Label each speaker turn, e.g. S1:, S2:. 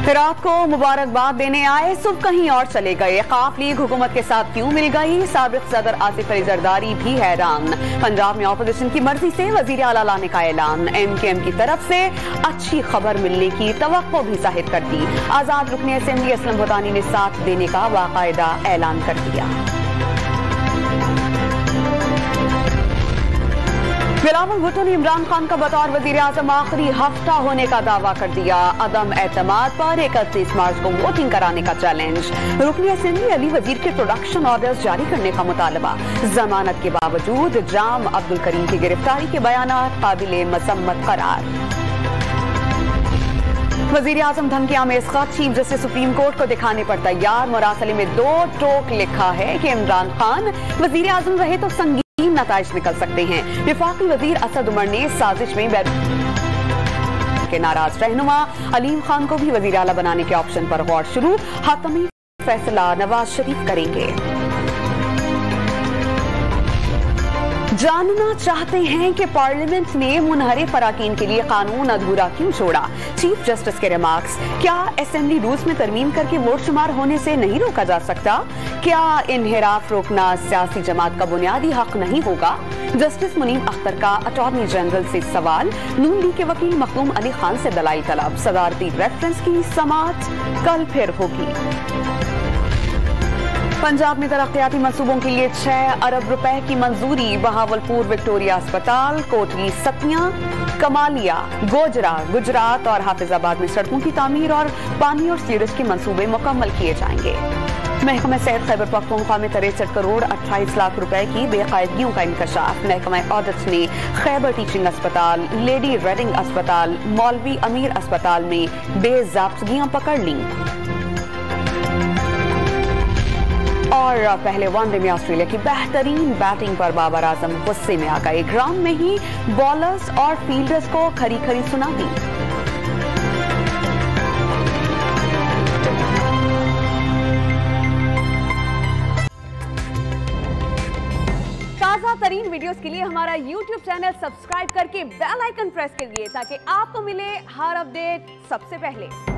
S1: रात को मुबारकबाद देने आए सुबह कहीं और चले गए। ख़ाफ लीग हुकूमत के साथ क्यों मिल गई? साबिक सदर आसिफ अली जरदारी भी हैरान। पंजाब में अपोजिशन की मर्जी से वजीर आला लाने का ऐलान। MKM की तरफ से अच्छी खबर मिलने की तवक्को भी जाहिर कर दी। आजाद रुकने असेंबली असलम भूटानी ने साथ देने का बाकायदा ऐलान कर दिया। बिलावल भुट्टो ने इमरान खान का बतौर वजीर आजम आखिरी हफ्ता होने का दावा कर दिया। अदम एतमाद पर 31 मार्च को वोटिंग कराने का चैलेंज। रुकनी असेंबली अली वजीर के प्रोडक्शन ऑर्डर्स जारी करने का मुतालबा। जमानत के बावजूद जाम अब्दुल करीम की गिरफ्तारी के बयानात काबिले मजम्मत करार। वजीर आजम धमकियां में इस खत चीफ जस्टिस सुप्रीम कोर्ट को दिखाने पर तैयार। मुरासले में 2 टोक लिखा है कि इमरान खान वजीर आजम रहे तो संगीन नताइज निकल सकते हैं। विफाकी वजीर असद उमर ने साजिश में के नाराज रहनुमा अलीम खान को भी वजीर आला बनाने के ऑप्शन पर गौर शुरू। हातमी फैसला नवाज शरीफ करेंगे। जानना चाहते हैं कि पार्लियामेंट ने मुनहरिफ अराकीन के लिए कानून अधूरा क्यों छोड़ा? चीफ जस्टिस के रिमार्क्स। क्या असेंबली रूल्स में तरमीम करके वोट शुमार होने से नहीं रोका जा सकता? क्या इन्हिराफ रोकना सियासी जमात का बुनियादी हक नहीं होगा? जस्टिस मुनीब अख्तर का अटॉर्नी जनरल से सवाल। नून लीग के वकील मखदूम अली खान से दलाई तलब। सदारती रेफरेंस की समाअत कल फिर होगी। पंजाब में तरक्याती मंसूबों के लिए 6 अरब रुपए की मंजूरी। बहावलपुर विक्टोरिया अस्पताल, कोटली सतिया, कमालिया, गोजरा, गुजरात और हाफिजाबाद में सड़कों की तामीर और पानी और सीवरेज के मंसूबे मुकम्मल किए जाएंगे। महकमा सेहत खैबर पख्तूनख्वा में 63 करोड़ 28 लाख रुपए की बेकायदगियों का इंकशाफ। महकमा ऑडिट ने खैबर टीचिंग अस्पताल, लेडी रेडिंग अस्पताल, मौलवी अमीर अस्पताल में बेजाब्तगियां पकड़ ली। और पहले वनडे में ऑस्ट्रेलिया की बेहतरीन बैटिंग पर बाबर आजम गुस्से में आ गए। ग्राउंड में ही बॉलर्स और फील्डर्स को खरी खरी सुना दी। ताजा तरीन वीडियोस के लिए हमारा YouTube चैनल सब्सक्राइब करके बेल आइकन प्रेस कीजिए ताकि आपको मिले हर अपडेट सबसे पहले।